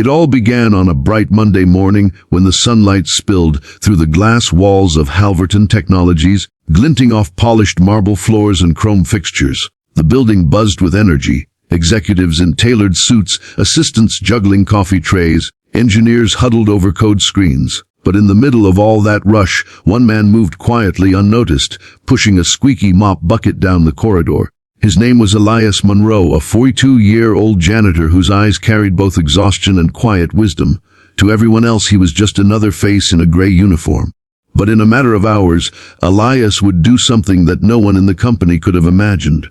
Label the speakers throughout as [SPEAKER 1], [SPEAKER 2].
[SPEAKER 1] It all began on a bright Monday morning when the sunlight spilled through the glass walls of Halverton Technologies, glinting off polished marble floors and chrome fixtures. The building buzzed with energy. Executives in tailored suits, assistants juggling coffee trays, engineers huddled over code screens. But in the middle of all that rush, one man moved quietly unnoticed, pushing a squeaky mop bucket down the corridor. His name was Elias Monroe, a 42-year-old janitor whose eyes carried both exhaustion and quiet wisdom. To everyone else, he was just another face in a gray uniform. But in a matter of hours, Elias would do something that no one in the company could have imagined.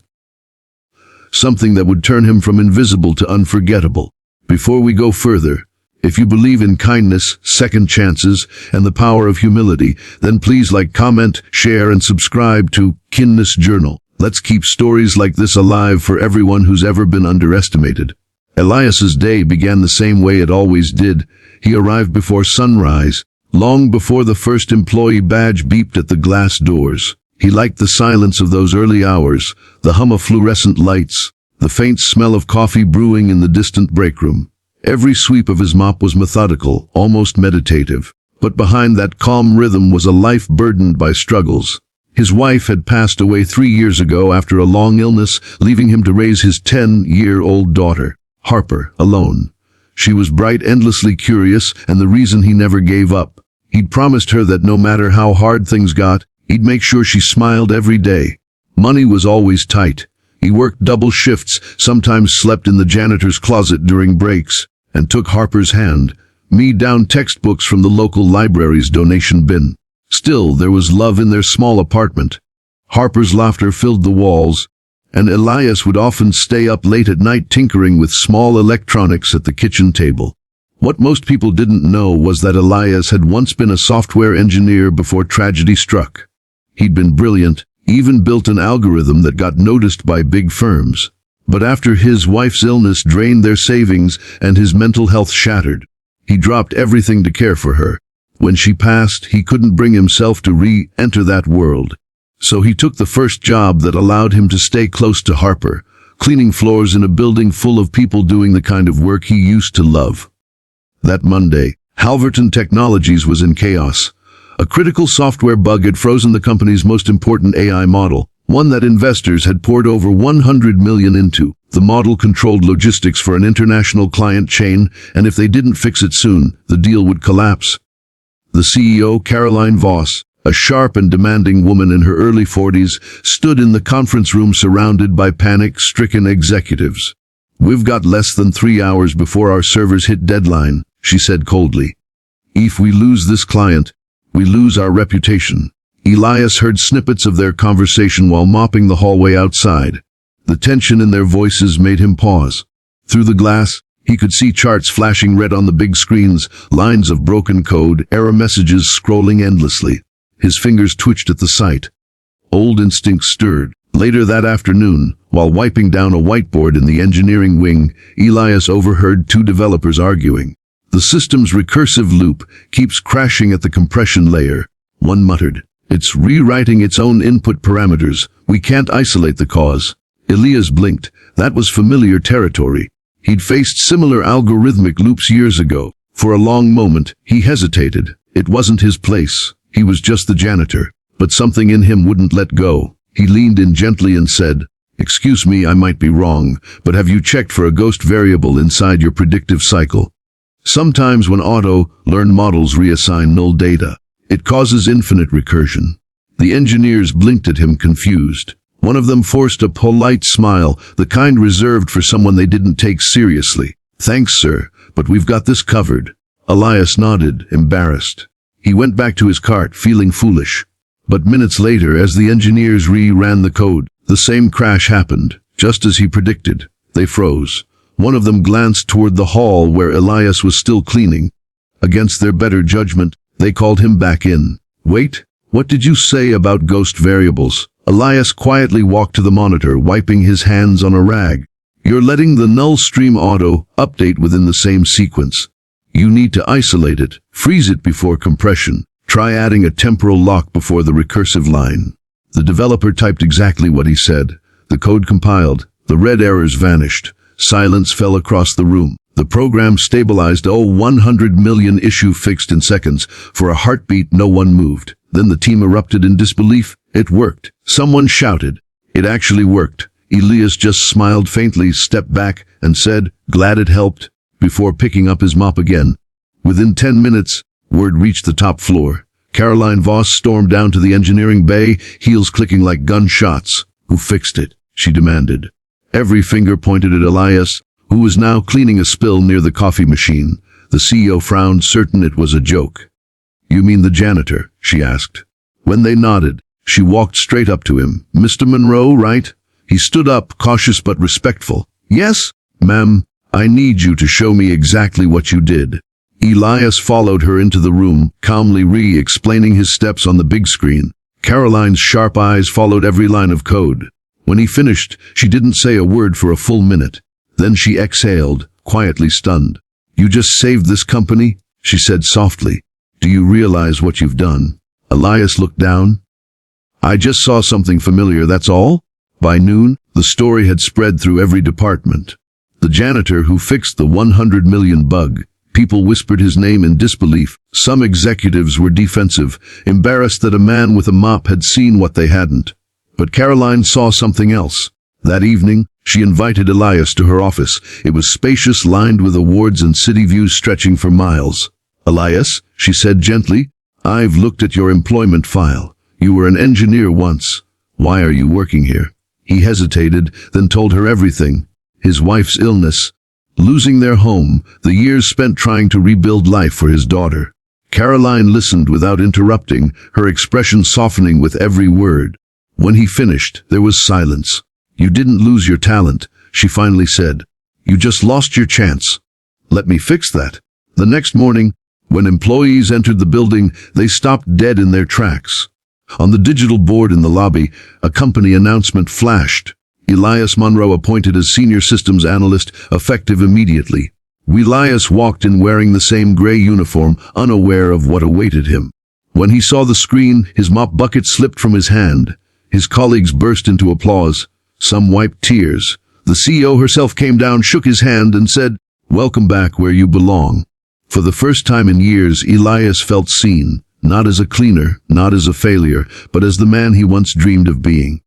[SPEAKER 1] Something that would turn him from invisible to unforgettable. Before we go further, if you believe in kindness, second chances, and the power of humility, then please like, comment, share, and subscribe to Kindness Journal. Let's keep stories like this alive for everyone who's ever been underestimated. Elias's day began the same way it always did. He arrived before sunrise, long before the first employee badge beeped at the glass doors. He liked the silence of those early hours, the hum of fluorescent lights, the faint smell of coffee brewing in the distant break room. Every sweep of his mop was methodical, almost meditative. But behind that calm rhythm was a life burdened by struggles. His wife had passed away 3 years ago after a long illness, leaving him to raise his 10-year-old daughter, Harper, alone. She was bright, endlessly curious, and the reason he never gave up. He'd promised her that no matter how hard things got, he'd make sure she smiled every day. Money was always tight. He worked double shifts, sometimes slept in the janitor's closet during breaks, and took Harper's hand, me down textbooks from the local library's donation bin. Still, there was love in their small apartment. Harper's laughter filled the walls, and Elias would often stay up late at night tinkering with small electronics at the kitchen table. What most people didn't know was that Elias had once been a software engineer before tragedy struck. He'd been brilliant, even built an algorithm that got noticed by big firms. But after his wife's illness drained their savings and his mental health shattered, he dropped everything to care for her. When she passed, he couldn't bring himself to re-enter that world. So he took the first job that allowed him to stay close to Harper, cleaning floors in a building full of people doing the kind of work he used to love. That Monday, Halverton Technologies was in chaos. A critical software bug had frozen the company's most important AI model, one that investors had poured over $100 million into. The model controlled logistics for an international client chain, and if they didn't fix it soon, the deal would collapse. The CEO, Caroline Voss, a sharp and demanding woman in her early 40s, stood in the conference room surrounded by panic-stricken executives. "We've got less than 3 hours before our servers hit deadline," she said coldly. "If we lose this client, we lose our reputation." Elias heard snippets of their conversation while mopping the hallway outside. The tension in their voices made him pause. Through the glass, he could see charts flashing red on the big screens, lines of broken code, error messages scrolling endlessly. His fingers twitched at the sight. Old instincts stirred. Later that afternoon, while wiping down a whiteboard in the engineering wing, Elias overheard 2 developers arguing. "The system's recursive loop keeps crashing at the compression layer," one muttered. "It's rewriting its own input parameters. We can't isolate the cause." Elias blinked. That was familiar territory. He'd faced similar algorithmic loops years ago. For a long moment, he hesitated. It wasn't his place. He was just the janitor. But something in him wouldn't let go. He leaned in gently and said, "Excuse me, I might be wrong, but have you checked for a ghost variable inside your predictive cycle? Sometimes when auto-learned models reassign null data, it causes infinite recursion." The engineers blinked at him confused. One of them forced a polite smile, the kind reserved for someone they didn't take seriously. "Thanks, sir, but we've got this covered." Elias nodded, embarrassed. He went back to his cart, feeling foolish. But minutes later, as the engineers re-ran the code, the same crash happened, just as he predicted. They froze. One of them glanced toward the hall where Elias was still cleaning. Against their better judgment, they called him back in. "Wait, what did you say about ghost variables?" Elias quietly walked to the monitor, wiping his hands on a rag. "You're letting the null stream auto update within the same sequence. You need to isolate it, freeze it before compression. Try adding a temporal lock before the recursive line." The developer typed exactly what he said. The code compiled. The red errors vanished. Silence fell across the room. The program stabilized 100 million issue fixed in seconds. For a heartbeat, no one moved. Then the team erupted in disbelief. It worked. Someone shouted. It actually worked. Elias just smiled faintly, stepped back, and said, "Glad it helped," before picking up his mop again. Within 10 minutes, word reached the top floor. Caroline Voss stormed down to the engineering bay, heels clicking like gunshots. "Who fixed it?" she demanded. Every finger pointed at Elias, who was now cleaning a spill near the coffee machine. The CEO frowned, certain it was a joke. "You mean the janitor?" she asked. When they nodded, she walked straight up to him. "Mr. Monroe, right?" He stood up, cautious but respectful. "Yes, ma'am. I need you to show me exactly what you did." Elias followed her into the room, calmly re-explaining his steps on the big screen. Caroline's sharp eyes followed every line of code. When he finished, she didn't say a word for a full minute. Then she exhaled, quietly stunned. "You just saved this company?" she said softly. "Do you realize what you've done?" Elias looked down. "I just saw something familiar, that's all." By noon, the story had spread through every department. The janitor who fixed the 100 million bug. People whispered his name in disbelief. Some executives were defensive, embarrassed that a man with a mop had seen what they hadn't. But Caroline saw something else. That evening, she invited Elias to her office. It was spacious, lined with awards and city views stretching for miles. "Elias," she said gently, "I've looked at your employment file. You were an engineer once. Why are you working here?" He hesitated, then told her everything. His wife's illness, losing their home, the years spent trying to rebuild life for his daughter. Caroline listened without interrupting, her expression softening with every word. When he finished, there was silence. "You didn't lose your talent," she finally said. "You just lost your chance." "Let me fix that." The next morning, when employees entered the building, they stopped dead in their tracks. On the digital board in the lobby, a company announcement flashed. Elias Monroe appointed as senior systems analyst, effective immediately. Elias walked in wearing the same gray uniform, unaware of what awaited him. When he saw the screen, his mop bucket slipped from his hand. His colleagues burst into applause. Some wiped tears. The CEO herself came down, shook his hand, and said, "Welcome back where you belong." For the first time in years, Elias felt seen, not as a cleaner, not as a failure, but as the man he once dreamed of being.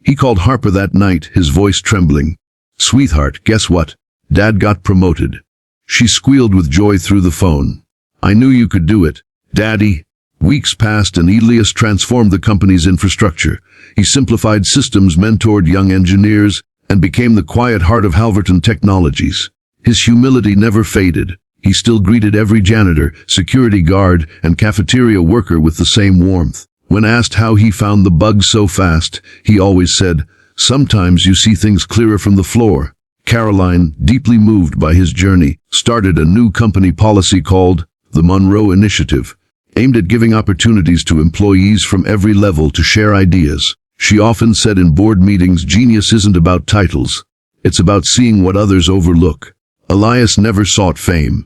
[SPEAKER 1] He called Harper that night, his voice trembling. "Sweetheart, guess what? Dad got promoted." She squealed with joy through the phone. "I knew you could do it, Daddy." Weeks passed and Elias transformed the company's infrastructure. He simplified systems, mentored young engineers, and became the quiet heart of Halverton Technologies. His humility never faded. He still greeted every janitor, security guard, and cafeteria worker with the same warmth. When asked how he found the bugs so fast, he always said, "Sometimes you see things clearer from the floor." Caroline, deeply moved by his journey, started a new company policy called the Monroe Initiative, aimed at giving opportunities to employees from every level to share ideas. She often said in board meetings, genius isn't about titles. It's about seeing what others overlook. Elias never sought fame.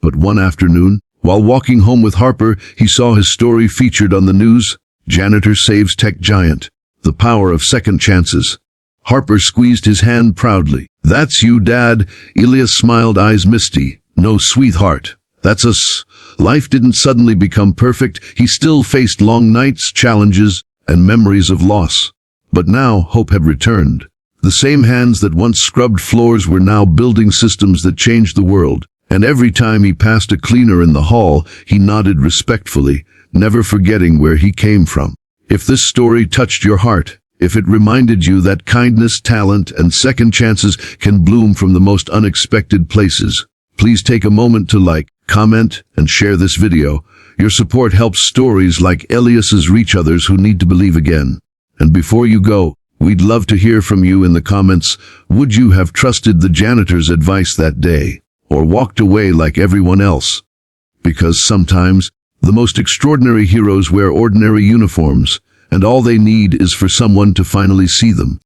[SPEAKER 1] But one afternoon, while walking home with Harper, he saw his story featured on the news. Janitor saves tech giant. The power of second chances. Harper squeezed his hand proudly. "That's you, Dad." Elias smiled, eyes misty. "No, sweetheart. That's us." Life didn't suddenly become perfect. He still faced long nights, challenges, and memories of loss. But now hope had returned. The same hands that once scrubbed floors were now building systems that changed the world. And every time he passed a cleaner in the hall, he nodded respectfully, never forgetting where he came from. If this story touched your heart, if it reminded you that kindness, talent, and second chances can bloom from the most unexpected places, please take a moment to like, comment, and share this video. Your support helps stories like Elias's reach others who need to believe again. And before you go, we'd love to hear from you in the comments. Would you have trusted the janitor's advice that day, or walked away like everyone else? Because sometimes, the most extraordinary heroes wear ordinary uniforms, and all they need is for someone to finally see them.